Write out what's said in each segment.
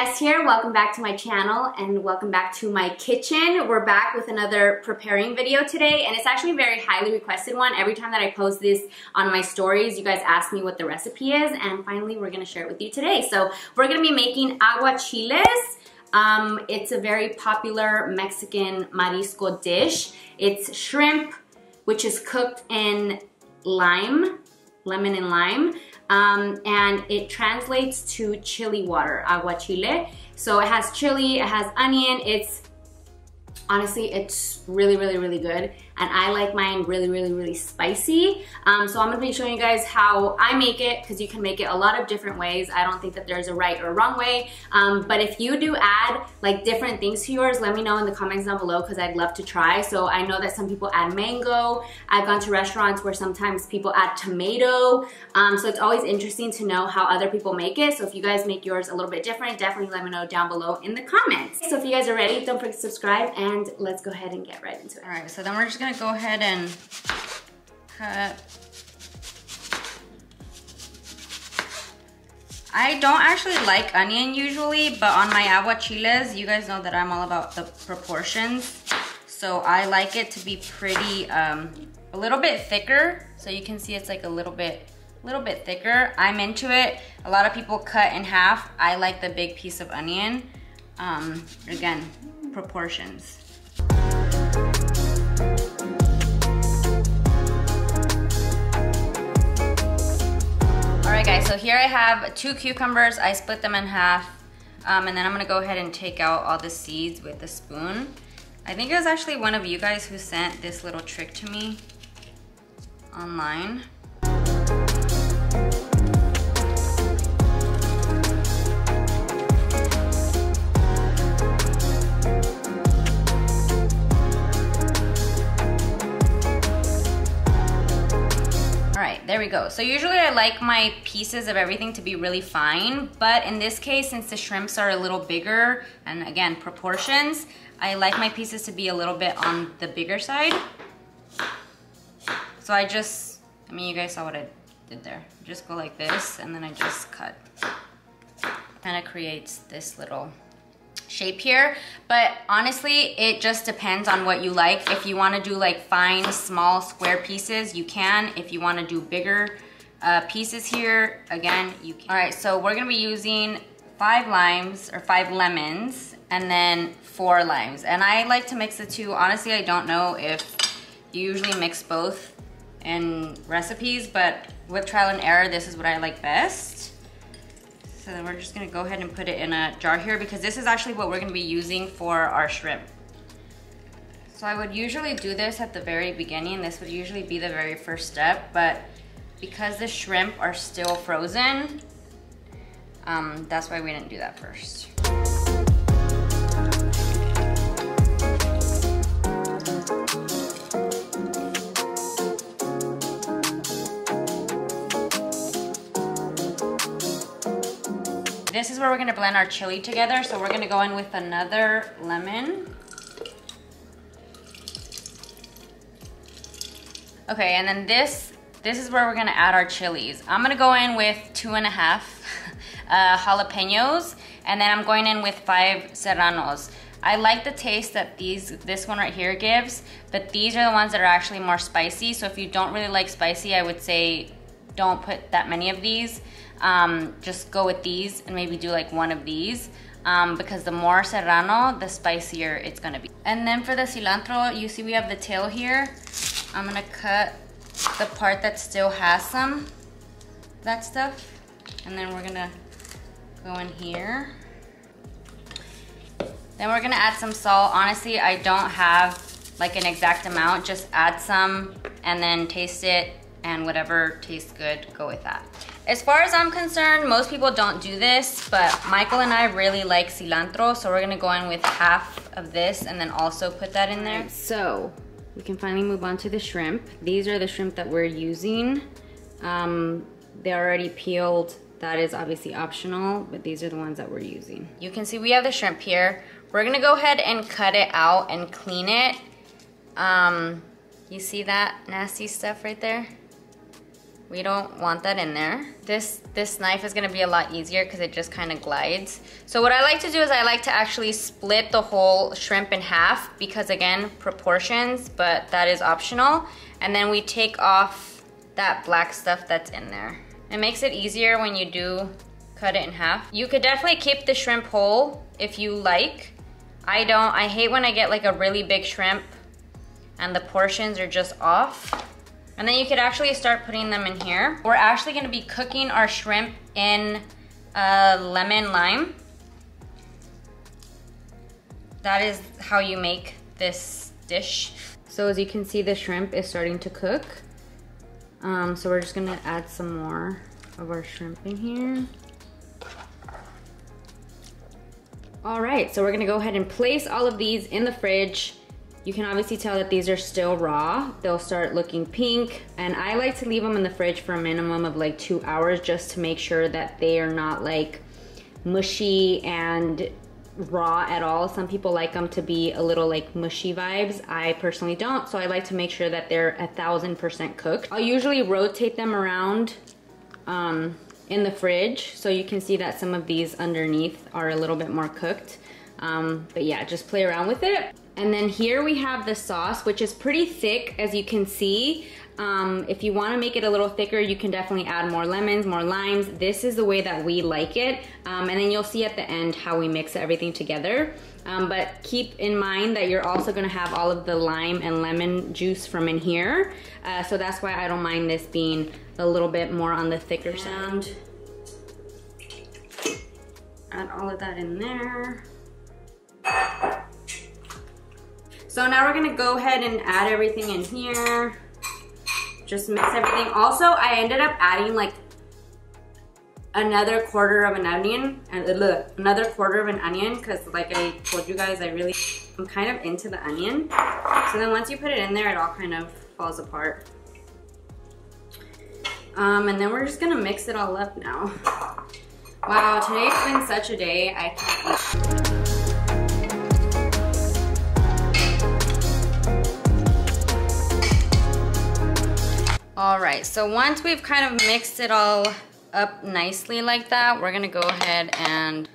Yes here, welcome back to my channel and welcome back to my kitchen. We're back with another preparing video today, and it's actually a very highly requested one. Every time that I post this on my stories, you guys ask me what the recipe is, and finally we're gonna share it with you today. So we're gonna be making aguachiles. It's a very popular Mexican marisco dish. It's shrimp, which is cooked in lemon and lime. And it translates to chili water, aguachile. So it has chili, it has onion. Honestly, it's really good. And I like mine really spicy. So I'm gonna be showing you guys how I make it, because you can make it a lot of different ways. I don't think that there's a right or a wrong way. But if you do add like different things to yours, let me know in the comments down below, because I'd love to try. So I know that some people add mango. I've gone to restaurants where sometimes people add tomato. So it's always interesting to know how other people make it. So if you guys make yours a little bit different, definitely let me know down below in the comments. So if you guys are ready, don't forget to subscribe, and let's go ahead and get right into it. All right, so then we're just gonna go ahead and cut. I don't actually like onion usually, but on my aguachiles, you guys know that I'm all about the proportions. So I like it to be pretty, a little bit thicker. So you can see it's like a little bit thicker. I'm into it. A lot of people cut in half. I like the big piece of onion. Again, proportions. Alright guys, so here I have 2 cucumbers. I split them in half, and then I'm gonna go ahead and take out all the seeds with a spoon. I think it was actually one of you guys who sent this little trick to me online. There we go. So usually I like my pieces of everything to be really fine, but in this case, since the shrimps are a little bigger, and again, proportions, I like my pieces to be a little bit on the bigger side. So I mean, you guys saw what I did there. Just go like this, and then I just cut. Kind of creates this little shape here, but honestly it just depends on what you like. If you want to do like fine small square pieces, you can. If you want to do bigger pieces here, again, you can. All right, so we're gonna be using 5 lemons and then 4 limes, and I like to mix the two. Honestly, I don't know if you usually mix both in recipes, but with trial and error, this is what I like best. So then we're just gonna go ahead and put it in a jar here, because this is actually what we're gonna be using for our shrimp. So I would usually do this at the very beginning. This would usually be the very first step, but because the shrimp are still frozen, that's why we didn't do that first. This is where we're gonna blend our chili together. So we're gonna go in with another lemon. Okay, and then this is where we're gonna add our chilies. I'm gonna go in with 2.5 jalapenos, and then I'm going in with 5 serranos. I like the taste that this one right here gives, but these are the ones that are actually more spicy. So if you don't really like spicy, I would say don't put that many of these. Just go with these and maybe do like 1 of these, because the more serrano, the spicier it's gonna be. And then for the cilantro, you see we have the tail here. I'm gonna cut the part that still has some that stuff, and then we're gonna go in here. Then we're gonna add some salt. Honestly, I don't have like an exact amount. Just add some and then taste it, and whatever tastes good, go with that. As far as I'm concerned, most people don't do this, but Michael and I really like cilantro, so we're gonna go in with half of this and then also put that in there. Right, so we can finally move on to the shrimp. These are the shrimp that we're using. They're already peeled. That is obviously optional, but these are the ones that we're using. You can see we have the shrimp here. We're gonna go ahead and cut it out and clean it. You see that nasty stuff right there? We don't want that in there. This knife is gonna be a lot easier because it just kind of glides. So what I like to do is I like to actually split the whole shrimp in half because again, proportions, but that is optional. And then we take off that black stuff that's in there. It makes it easier when you do cut it in half. You could definitely keep the shrimp whole if you like. I don't. I hate when I get like a really big shrimp and the portions are just off. And then you could actually start putting them in here. We're actually gonna be cooking our shrimp in lemon lime. That is how you make this dish. So as you can see, the shrimp is starting to cook. So we're just gonna add some more of our shrimp in here. All right, so we're gonna go ahead and place all of these in the fridge. You can obviously tell that these are still raw. They'll start looking pink, and I like to leave them in the fridge for a minimum of like 2 hours just to make sure that they are not like mushy and raw at all. Some people like them to be a little like mushy vibes. I personally don't, so I like to make sure that they're 1000% cooked. I'll usually rotate them around in the fridge, so you can see that some of these underneath are a little bit more cooked. But yeah, just play around with it. And then here we have the sauce, which is pretty thick, as you can see. If you want to make it a little thicker, you can definitely add more lemons, more limes. This is the way that we like it. And then you'll see at the end how we mix everything together. But keep in mind that you're also going to have all of the lime and lemon juice from in here. So that's why I don't mind this being a little bit more on the thicker side. Add all of that in there. So now we're gonna go ahead and add everything in here. Just mix everything. Also, I ended up adding like another quarter of an onion, because like I told you guys, I'm kind of into the onion. So then once you put it in there, it all kind of falls apart. And then we're just gonna mix it all up now. Wow, today's been such a day, I can't eat. All right, so once we've kind of mixed it all up nicely like that, we're gonna go ahead and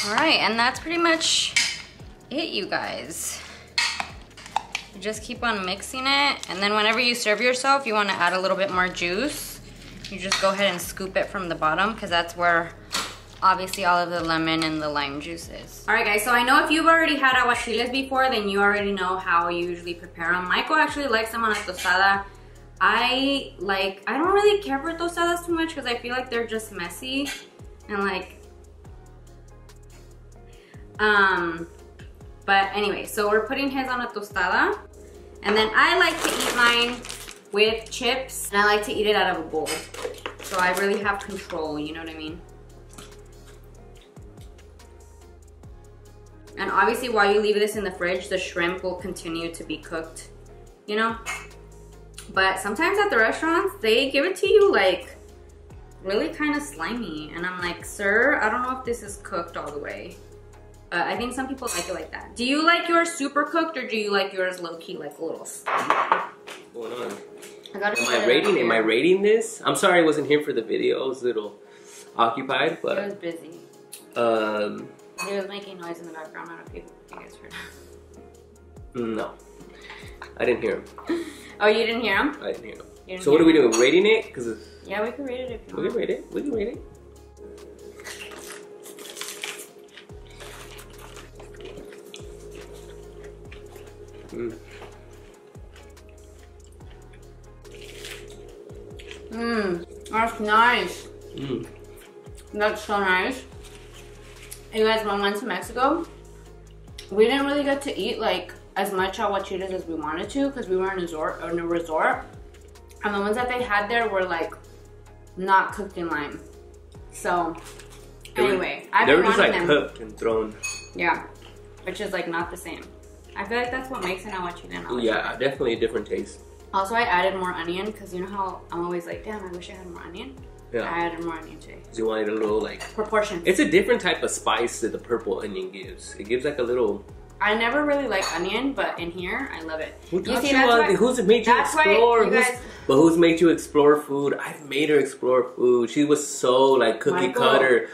all right, and that's pretty much it, you guys. You just keep on mixing it, and then whenever you serve yourself, you want to add a little bit more juice. You just go ahead and scoop it from the bottom, because that's where obviously all of the lemon and the lime juice is. All right, guys, so I know if you've already had aguachiles before, then you already know how I usually prepare them. Michael actually likes them on a tostada. I don't really care for tostadas too much because I feel like they're just messy and like, but anyway, so we're putting his on a tostada, and then I like to eat mine with chips, and I like to eat it out of a bowl. So I really have control, you know what I mean? And obviously while you leave this in the fridge, the shrimp will continue to be cooked, you know? But sometimes at the restaurants, they give it to you like really kind of slimy. And I'm like, sir, I don't know if this is cooked all the way. I think some people like it like that. Do you like yours super cooked, or do you like yours low-key, like a little slimy? What's going on? Am I rating this? I'm sorry I wasn't here for the video. I was a little occupied, but he was busy. He was making noise in the background. I don't know if you guys heard him. No, I didn't hear him. Oh, you didn't hear him? I didn't hear him. So what are we doing? Rating it? Yeah, we can rate it if you want. We can rate it. We can rate it. That's nice. That's so nice. You guys, when we went to Mexico, we didn't really get to eat like as much aguachiles as we wanted to because we were in a resort. And the ones that they had there were like not cooked in lime. So anyway, they were just like cooked and thrown. Yeah, which is like not the same. I feel like that's what makes an aguachile an aguachile. Yeah, definitely a different taste. Also, I added more onion because you know how I'm always like, damn, I wish I had more onion. Yeah. I added more onion today. So you wanted a little like proportions. It's a different type of spice that the purple onion gives. It gives like a little. I never really like onion, but in here, I love it. Who's made you explore? But who's made you explore food? I've made her explore food. She was so like cookie cutter.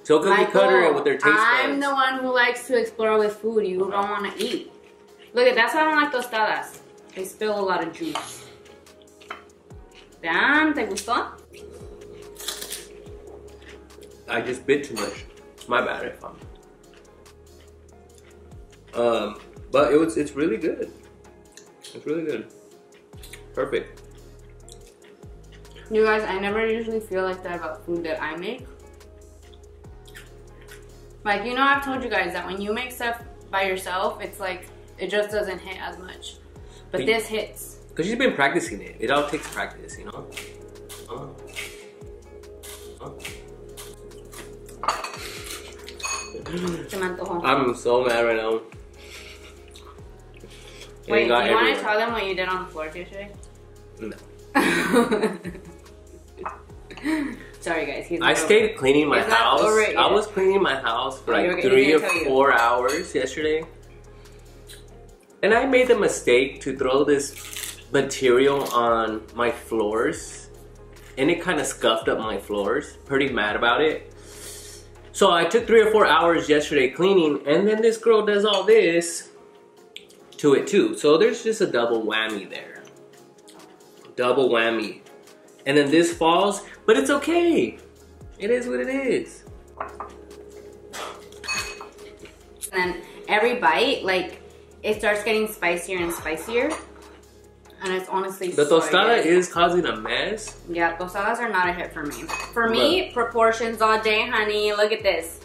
So cookie cutter with their taste buds. I'm the one who likes to explore with food. You don't want to eat. Look at that's why I don't like tostadas. They spill a lot of juice. Damn, ¿te gustó? I just bit too much. My bad if I'm. But it's really good. It's really good. Perfect. You guys, I never usually feel like that about food that I make. Like, you know, I've told you guys that when you make stuff by yourself, it's like, it just doesn't hit as much. But this hits. Because you've been practicing it. It all takes practice, you know? I'm so mad right now. Wait, do you want to tell them what you did on the floor yesterday? No. Sorry guys, I stayed cleaning my house. I was cleaning my house for like 3 or 4 hours yesterday. And I made the mistake to throw this material on my floors. And it kind of scuffed up my floors. Pretty mad about it. So I took 3 or 4 hours yesterday cleaning, and then this girl does all this to it too. So there's just a double whammy there. Double whammy. And then this falls, but it's okay. It is what it is. And then every bite, like, it starts getting spicier and spicier. And it's honestly the tostada is causing a mess. Yeah, tostadas are not a hit for me. For me, proportions all day, honey. Look at this.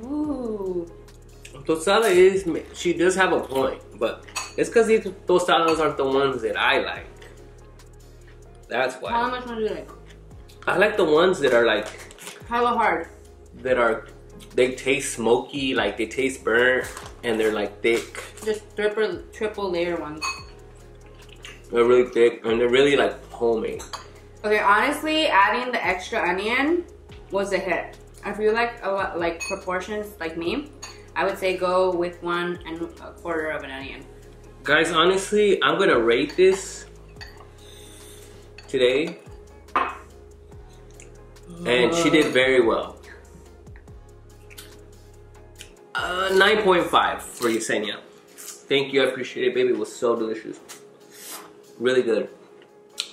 Ooh. Tostada is, she does have a point, but it's because these tostadas aren't the ones that I like. That's why. How much one do you like? I like the ones that are like... Hella hard. That are, they taste smoky, like they taste burnt, and they're like thick. Just triple layer ones. They're really thick, and they're really like homemade. Okay, honestly, adding the extra onion was a hit. If you like a lot, like proportions like me, I would say go with 1 1/4 of an onion. Guys, honestly, I'm gonna rate this today. And she did very well. 9.5 for Yesenia. Thank you, I appreciate it, baby. It was so delicious. Really good.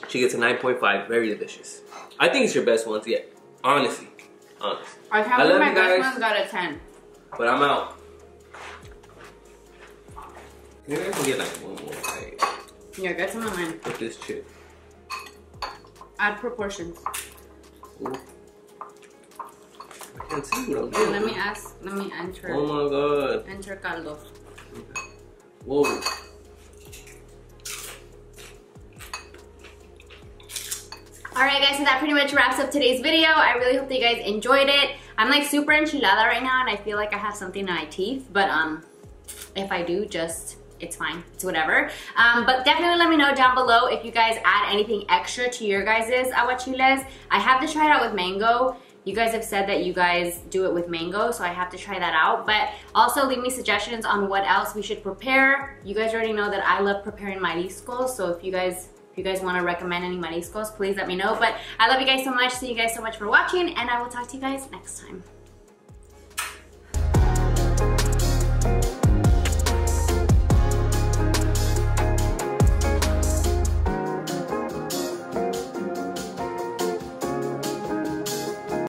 She gets a 9.5, very delicious. I think it's your best ones yet. Honestly. I can't believe my best ones got a 10. But I'm out. Maybe I can get like 1 more, right? Yeah, get some of mine. With this chip. Add proportions. Ooh. I can't see what I'm doing. Let me enter. Oh my god. Enter caldo. Okay. Whoa. Alright guys, so that pretty much wraps up today's video. I really hope that you guys enjoyed it. I'm like super enchilada right now and I feel like I have something in my teeth, but if I do, just, it's fine, it's whatever. But definitely let me know down below if you guys add anything extra to your guys' aguachiles. I have to try it out with mango. You guys have said that you guys do it with mango, so I have to try that out. But also leave me suggestions on what else we should prepare. You guys already know that I love preparing mariscos, so if you guys want to recommend any mariscos, please let me know. But I love you guys so much. Thank you guys so much for watching, and I will talk to you guys next time.